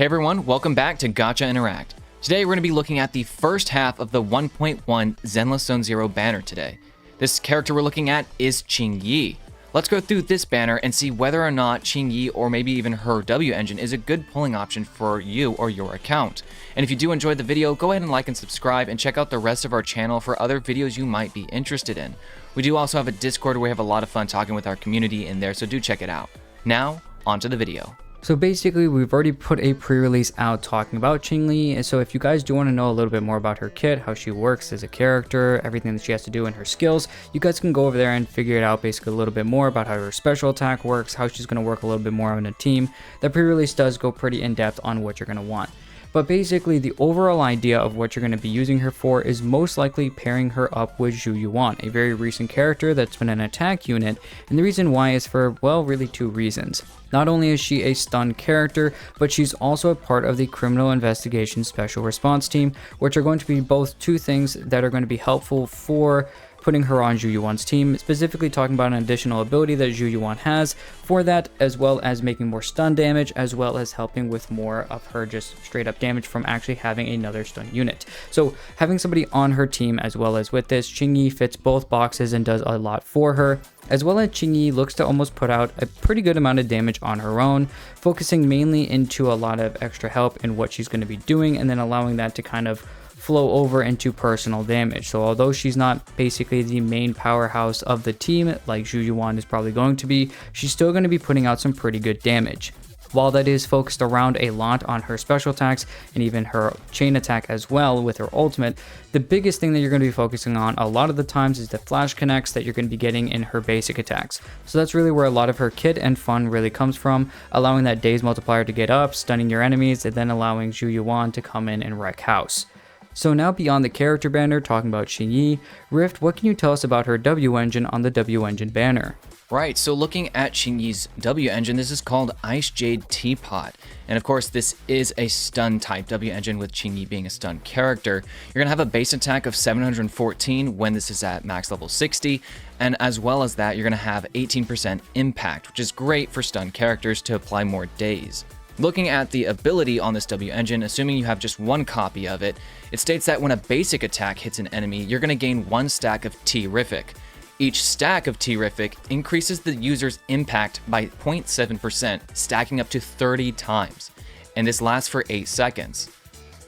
Hey everyone, welcome back to Gacha Interact. Today we're going to be looking at the first half of the 1.1 Zenless Zone Zero banner today. This character we're looking at is Qingyi. Let's go through this banner and see whether or not Qingyi or maybe even her W engine is a good pulling option for you or your account. And if you do enjoy the video, go ahead and like and subscribe and check out the rest of our channel for other videos you might be interested in. We do also have a Discord where we have a lot of fun talking with our community in there, so do check it out. Now, on to the video. So basically, we've already put a pre-release out talking about Qingyi, and so if you guys do want to know a little bit more about her kit, how she works as a character, everything that she has to do and her skills, you guys can go over there and figure it out basically a little bit more about how her special attack works, how she's going to work a little bit more on a team. The pre-release does go pretty in-depth on what you're going to want. But basically, the overall idea of what you're going to be using her for is most likely pairing her up with Zhu Yuan, a very recent character that's been an attack unit, and the reason why is for, well, really two reasons. Not only is she a stun character, but she's also a part of the Criminal Investigation Special Response Team, which are going to be both two things that are going to be helpful for putting her on Zhu Yuan's team, specifically talking about an additional ability that Zhu Yuan has for that, as well as making more stun damage, as well as helping with more of her just straight up damage from actually having another stun unit. So having somebody on her team as well as with this, Qingyi fits both boxes and does a lot for her. As well as Qingyi looks to almost put out a pretty good amount of damage on her own, focusing mainly into a lot of extra help in what she's going to be doing, and then allowing that to kind of flow over into personal damage. So although she's not basically the main powerhouse of the team like Zhu Yuan is probably going to be, she's still going to be putting out some pretty good damage. While that is focused around a lot on her special attacks and even her chain attack as well with her ultimate, the biggest thing that you're going to be focusing on a lot of the times is the flash connects that you're going to be getting in her basic attacks. So that's really where a lot of her kit and fun really comes from, allowing that daze multiplier to get up, stunning your enemies, and then allowing Zhu Yuan to come in and wreck house. So now beyond the character banner, talking about Qingyi, Rift, what can you tell us about her W engine on the W engine banner? Right, so looking at Qingyi's W engine, this is called Ice-Jade Teapot. And of course, this is a stun type W engine with Qingyi being a stun character. You're going to have a base attack of 714 when this is at max level 60. And as well as that, you're going to have 18% impact, which is great for stun characters to apply more daze. Looking at the ability on this W engine, assuming you have just one copy of it, it states that when a basic attack hits an enemy, you're going to gain one stack of Terrific. Each stack of Terrific increases the user's impact by 0.7%, stacking up to 30 times, and this lasts for 8 seconds.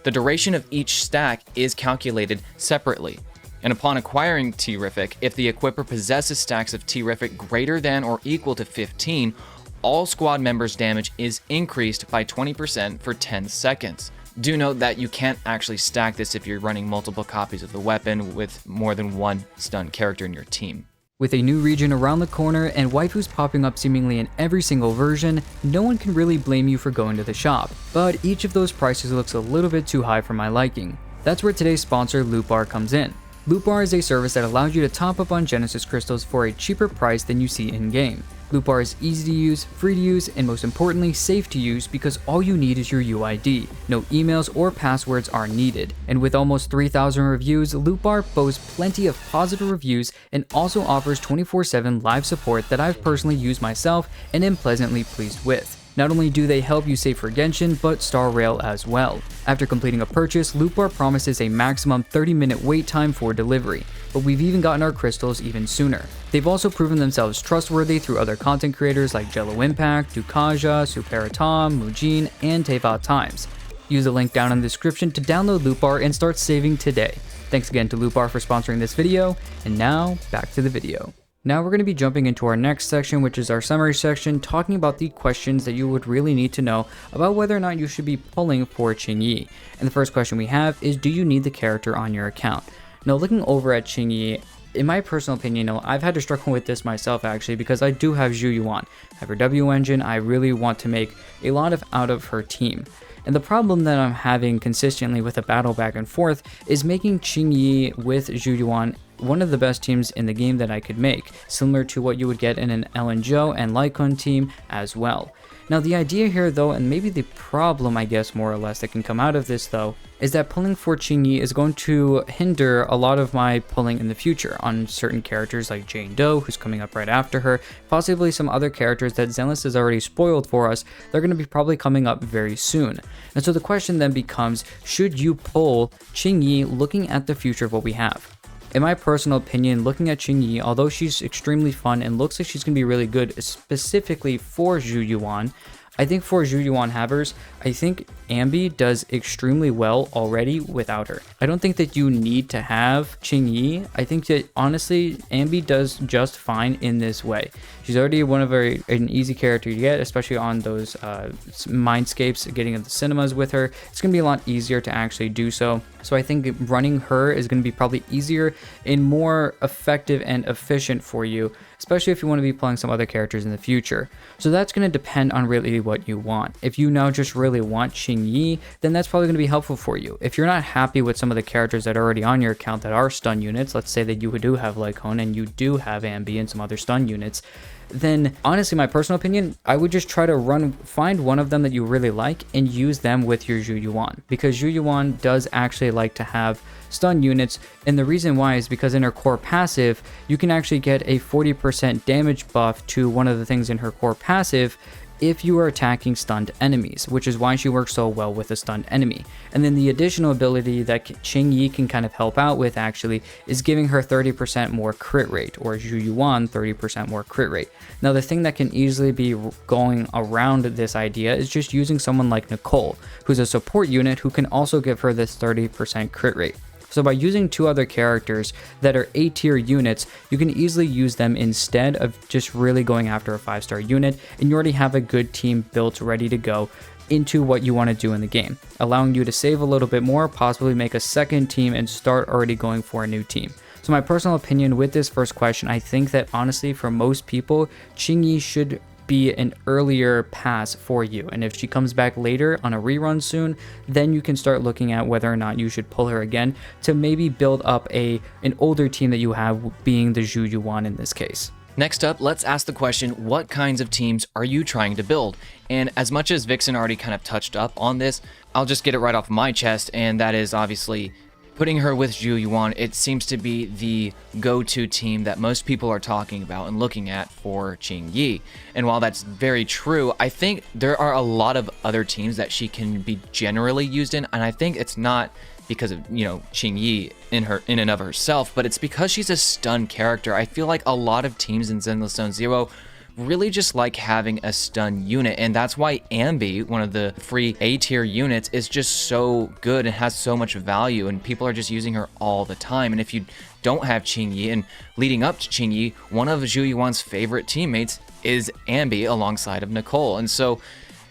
The duration of each stack is calculated separately, and upon acquiring Terrific, if the equipper possesses stacks of Terrific greater than or equal to 15, all squad members' damage is increased by 20% for 10 seconds. Do note that you can't actually stack this if you're running multiple copies of the weapon with more than one stun character in your team. With a new region around the corner and waifus popping up seemingly in every single version, no one can really blame you for going to the shop, but each of those prices looks a little bit too high for my liking. That's where today's sponsor Loot Bar comes in. Loot Bar is a service that allows you to top up on Genesis crystals for a cheaper price than you see in-game. Loot Bar is easy to use, free to use, and most importantly, safe to use because all you need is your UID. No emails or passwords are needed. And with almost 3,000 reviews, Loot Bar boasts plenty of positive reviews and also offers 24/7 live support that I've personally used myself and am pleasantly pleased with. Not only do they help you save for Genshin, but Star Rail as well. After completing a purchase, Loot Bar promises a maximum 30-minute wait time for delivery, but we've even gotten our crystals even sooner. They've also proven themselves trustworthy through other content creators like Jello Impact, Dukaja, Superatom, Mujin, and Tevat Times. Use the link down in the description to download Loot Bar and start saving today. Thanks again to Loot Bar for sponsoring this video, and now back to the video. Now we're going to be jumping into our next section, which is our summary section, talking about the questions that you would really need to know about whether or not you should be pulling for Qingyi. And the first question we have is, do you need the character on your account? Now looking over at Qingyi, in my personal opinion, I've had to struggle with this myself actually, because I do have Zhu Yuan. I have her W engine. I really want to make a lot out of her team. And the problem that I'm having consistently with a battle back and forth is making Qingyi with Zhu Yuan one of the best teams in the game that I could make, similar to what you would get in an Ellen Zhou and Lycon team as well. Now the idea here though, and maybe the problem I guess more or less that can come out of this though, is that pulling for Qingyi is going to hinder a lot of my pulling in the future on certain characters like Jane Doe, who's coming up right after her, possibly some other characters that Zenless has already spoiled for us. They're going to be probably coming up very soon. And so the question then becomes, should you pull Qingyi looking at the future of what we have? In my personal opinion, looking at Qingyi, although she's extremely fun and looks like she's going to be really good specifically for Zhu Yuan, I think for Zhu Yuan havers, I think Ambi does extremely well already without her. I don't think that you need to have Qingyi. I think that honestly, Ambi does just fine in this way. She's already an easy character to get, especially on those Mindscapes, getting into the cinemas with her. It's going to be a lot easier to actually do so. So I think running her is going to be probably easier and more effective and efficient for you, especially if you want to be playing some other characters in the future. So that's going to depend on really what you want. If you now just really want Qingyi, then that's probably going to be helpful for you. If you're not happy with some of the characters that are already on your account that are stun units, let's say that you do have Lycone and you do have Ambi and some other stun units, then honestly, my personal opinion, I would just try to find one of them that you really like and use them with your Zhu Yuan, because Zhu Yuan does actually like to have stun units, and the reason why is because in her core passive, you can actually get a 40% damage buff to one of the things in her core passive if you are attacking stunned enemies, which is why she works so well with a stunned enemy. And then the additional ability that Qingyi can kind of help out with actually is giving her 30% more crit rate, or Zhu Yuan 30% more crit rate. Now the thing that can easily be going around this idea is just using someone like Nicole, who's a support unit who can also give her this 30% crit rate. So by using two other characters that are A tier units, you can easily use them instead of just really going after a 5-star unit, and you already have a good team built ready to go into what you want to do in the game, allowing you to save a little bit more, possibly make a second team and start already going for a new team. So my personal opinion with this first question, I think that honestly for most people, Qingyi should be an earlier pass for you, and if she comes back later on a rerun soon, then you can start looking at whether or not you should pull her again to maybe build up an older team that you have, being the Zhu Yuan in this case. Next up, let's ask the question, what kinds of teams are you trying to build? And as much as Vixen already kind of touched up on this, I'll just get it right off my chest, and that is obviously putting her with Zhu Yuan. It seems to be the go-to team that most people are talking about and looking at for Qingyi. And while that's very true, I think there are a lot of other teams that she can be generally used in, and I think it's not because of, Qingyi in and of herself, but it's because she's a stun character. I feel like a lot of teams in Zenless Zone Zero really just like having a stun unit, and that's why Ambi, one of the free A tier units, is just so good and has so much value, and people are just using her all the time. And if you don't have Qingyi, and leading up to Qingyi, one of Zhu Yuan's favorite teammates is Ambi alongside of Nicole, and so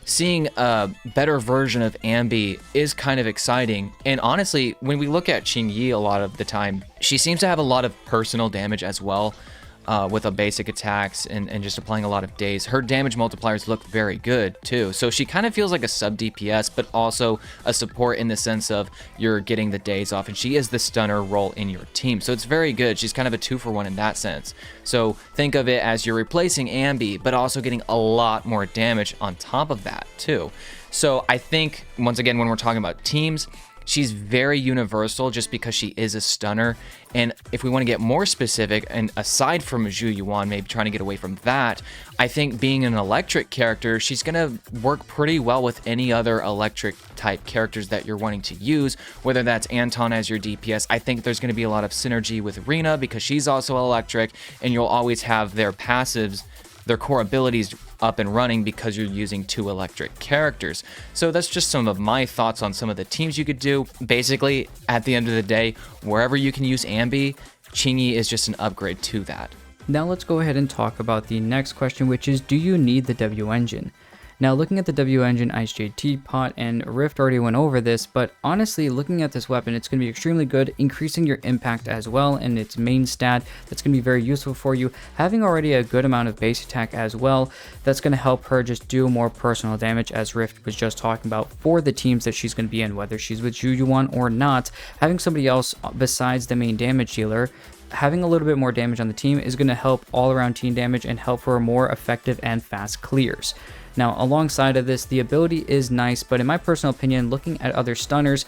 seeing a better version of Ambi is kind of exciting. And honestly, when we look at Qingyi a lot of the time, she seems to have a lot of personal damage as well, with a basic attacks and just applying a lot of days. Her damage multipliers look very good too. So she kind of feels like a sub DPS, but also a support in the sense of you're getting the days off, and she is the stunner role in your team. So it's very good. She's kind of a 2-for-1 in that sense. So think of it as you're replacing Ambi, but also getting a lot more damage on top of that too. So I think, once again, when we're talking about teams, she's very universal just because she is a stunner. And if we want to get more specific, and aside from Zhu Yuan, maybe trying to get away from that, I think being an electric character, she's going to work pretty well with any other electric type characters that you're wanting to use, whether that's Anton as your DPS. I think there's going to be a lot of synergy with Rena because she's also electric, and you'll always have their passives, their core abilities up and running because you're using 2 electric characters. So that's just some of my thoughts on some of the teams you could do. Basically, at the end of the day, wherever you can use Ambi, Qingyi is just an upgrade to that. Now let's go ahead and talk about the next question, which is, do you need the W engine? Now, looking at the W engine, Ice-Jade Teapot, and Rift already went over this, but honestly, looking at this weapon, it's going to be extremely good, increasing your impact as well, and its main stat, that's going to be very useful for you. Having already a good amount of base attack as well, that's going to help her just do more personal damage, as Rift was just talking about, for the teams that she's going to be in, whether she's with Zhu Yuan or not. Having somebody else besides the main damage dealer, having a little bit more damage on the team is going to help all around team damage and help for more effective and fast clears. Now, alongside of this, the ability is nice, but in my personal opinion, looking at other stunners,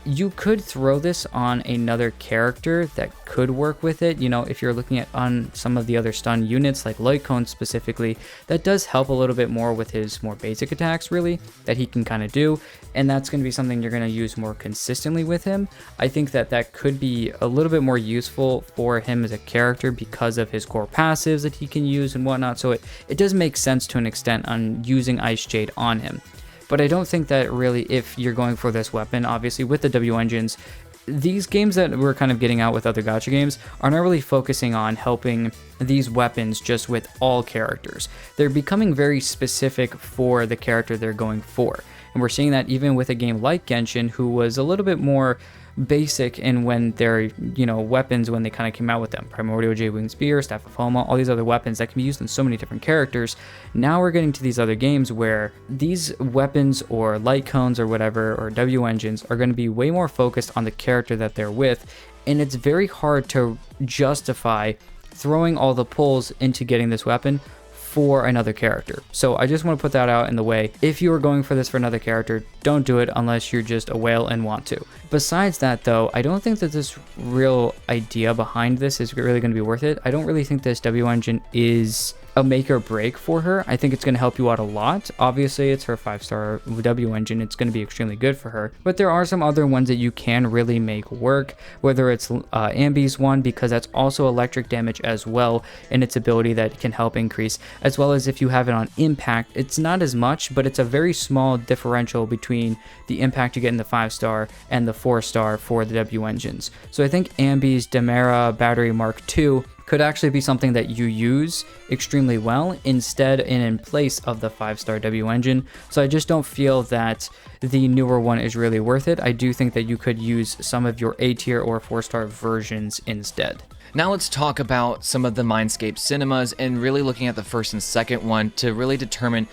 You could throw this on another character that could work with it. You know, if you're looking at on some of the other stun units like Light Cone specifically, that does help a little bit more with his more basic attacks really that he can kind of do, and that's going to be something you're going to use more consistently with him. I think that that could be a little bit more useful for him as a character because of his core passives that he can use and whatnot, so it does make sense to an extent on using Ice Jade on him. But I don't think that really, if you're going for this weapon, obviously with the W engines, these games that we're kind of getting out with other gacha games are not really focusing on helping these weapons just with all characters. They're becoming very specific for the character they're going for. And we're seeing that even with a game like Genshin, who was a little bit more basic in when their, you know, weapons when they kind of came out with them. Primordial J-Wing Spear, Staff of Homa, all these other weapons that can be used on so many different characters. Now we're getting to these other games where these weapons or light cones or whatever, or W engines, are going to be way more focused on the character that they're with, and it's very hard to justify throwing all the pulls into getting this weapon for another character. So I just want to put that out in the way. If you are going for this for another character, don't do it unless you're just a whale and want to. Besides that though, I don't think that this real idea behind this is really going to be worth it. I don't really think this W engine is a make or break for her. I think it's going to help you out a lot. Obviously, it's her 5-star W engine. It's going to be extremely good for her. But there are some other ones that you can really make work, whether it's Ambi's one, because that's also electric damage as well, and its ability that can help increase, as well as if you have it on impact, it's not as much, but it's a very small differential between the impact you get in the 5-star and the 4-star for the W engines. So I think Ambi's Demera Battery Mark II could actually be something that you use extremely well instead and in place of the 5-star W engine. So I just don't feel that the newer one is really worth it. I do think that you could use some of your A tier or 4-star versions instead. Now let's talk about some of the Mindscape cinemas and really looking at the first and second one to really determine,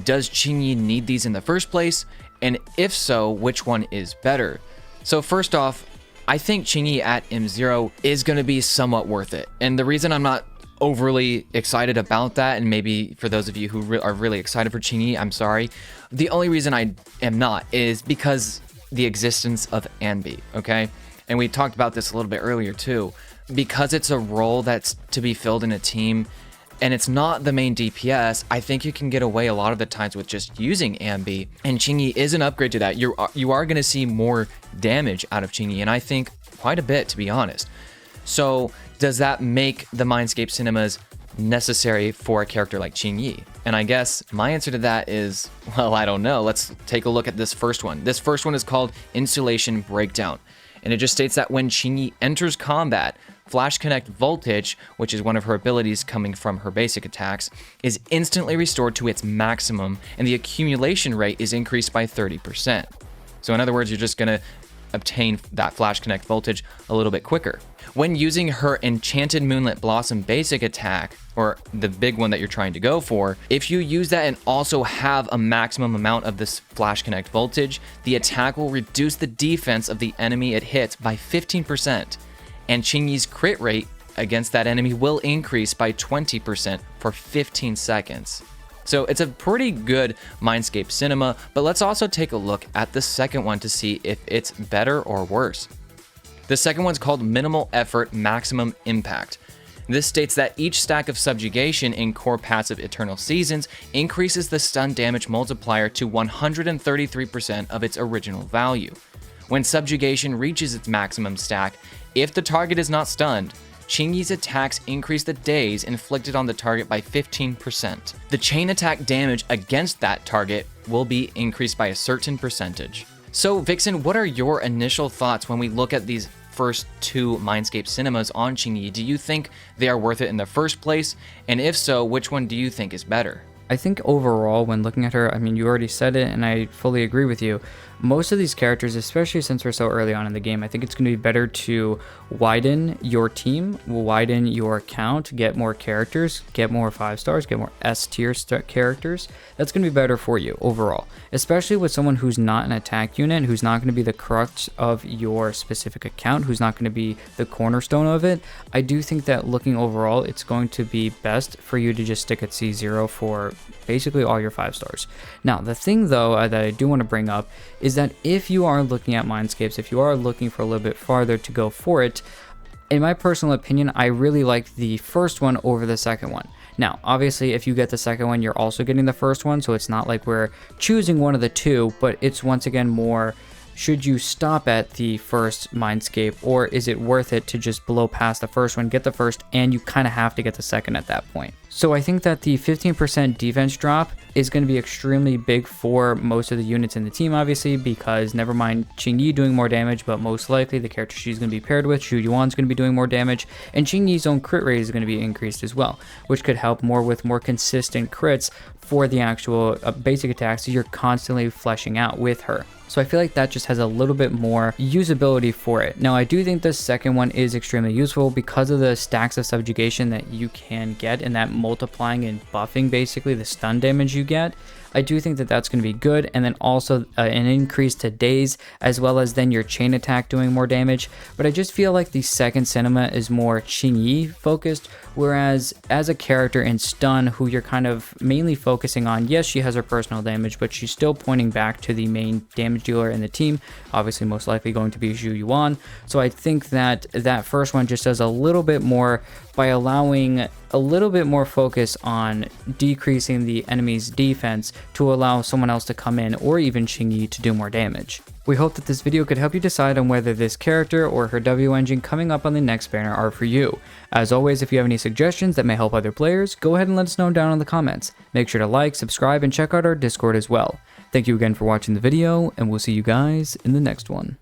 does Qingyi need these in the first place? And if so, which one is better? So first off, I think Qingyi at M0 is going to be somewhat worth it. And the reason I'm not overly excited about that, and maybe for those of you who are really excited for Qingyi, I'm sorry. The only reason I am not is because the existence of Anbi, okay? And we talked about this a little bit earlier too. Because it's a role that's to be filled in a team, and it's not the main DPS, I think you can get away a lot of the times with just using Ambi, and Qingyi is an upgrade to that. You are going to see more damage out of Qingyi, and I think quite a bit, to be honest. So does that make the Mindscape cinemas necessary for a character like Qingyi? And I guess my answer to that is, well, I don't know. Let's take a look at this first one. This first one is called Insulation Breakdown, and it just states that when Qingyi enters combat, Flash Connect Voltage, which is one of her abilities coming from her basic attacks, is instantly restored to its maximum, and the accumulation rate is increased by 30%. So in other words, you're just going to obtain that Flash Connect Voltage a little bit quicker. When using her Enchanted Moonlit Blossom basic attack, or the big one that you're trying to go for, if you use that and also have a maximum amount of this Flash Connect Voltage, the attack will reduce the defense of the enemy it hits by 15%. And Qingyi's crit rate against that enemy will increase by 20% for 15 seconds. So it's a pretty good Mindscape cinema, but let's also take a look at the second one to see if it's better or worse. The second one's called Minimal Effort Maximum Impact. This states that each stack of subjugation in core passive Eternal Seasons increases the stun damage multiplier to 133% of its original value. When subjugation reaches its maximum stack, if the target is not stunned, Qingyi's attacks increase the days inflicted on the target by 15%. The chain attack damage against that target will be increased by a certain percentage. So Vixen, what are your initial thoughts when we look at these first two Mindscape cinemas on Qingyi? Do you think they are worth it in the first place? And if so, which one do you think is better? I think overall, when looking at her, I mean, you already said it, and I fully agree with you. Most of these characters, especially since we're so early on in the game, I think it's going to be better to widen your team, widen your account, get more characters, get more 5-stars, get more S-tier characters. That's going to be better for you overall, especially with someone who's not an attack unit, who's not going to be the crux of your specific account, who's not going to be the cornerstone of it. I do think that looking overall, it's going to be best for you to just stick at C0 for basically all your 5 stars. Now, the thing though that I do want to bring up is that if you are looking at Mindscapes, if you are looking for a little bit farther to go for it, in my personal opinion, I really like the first one over the second one. Now, obviously, if you get the second one, you're also getting the first one, so it's not like we're choosing one of the two, but it's once again more, should you stop at the first Mindscape, or is it worth it to just blow past the first one, get the first, and you kind of have to get the second at that point? So I think that the 15% defense drop is going to be extremely big for most of the units in the team, obviously, because never mind Qingyi doing more damage, but most likely the character she's going to be paired with, Xu Yuan's going to be doing more damage, and Qingyi's own crit rate is going to be increased as well, which could help more with more consistent crits for the actual basic attacks that you're constantly fleshing out with her. So I feel like that just has a little bit more usability for it. Now, I do think the second one is extremely useful because of the stacks of subjugation that you can get, and that multiplying and buffing basically the stun damage you get. I do think that that's going to be good, and then also an increase to daze, as well as then your chain attack doing more damage. But I just feel like the second cinema is more Qingyi focused, whereas as a character in stun, who you're kind of mainly focusing on, yes, she has her personal damage, but she's still pointing back to the main damage dealer in the team, obviously most likely going to be Xu Yuan. So I think that that first one just does a little bit more by allowing a little bit more focus on decreasing the enemy's defense to allow someone else to come in, or even Qingyi, to do more damage. We hope that this video could help you decide on whether this character or her W engine coming up on the next banner are for you. As always, if you have any suggestions that may help other players, go ahead and let us know down in the comments. Make sure to like, subscribe, and check out our Discord as well. Thank you again for watching the video, and we'll see you guys in the next one.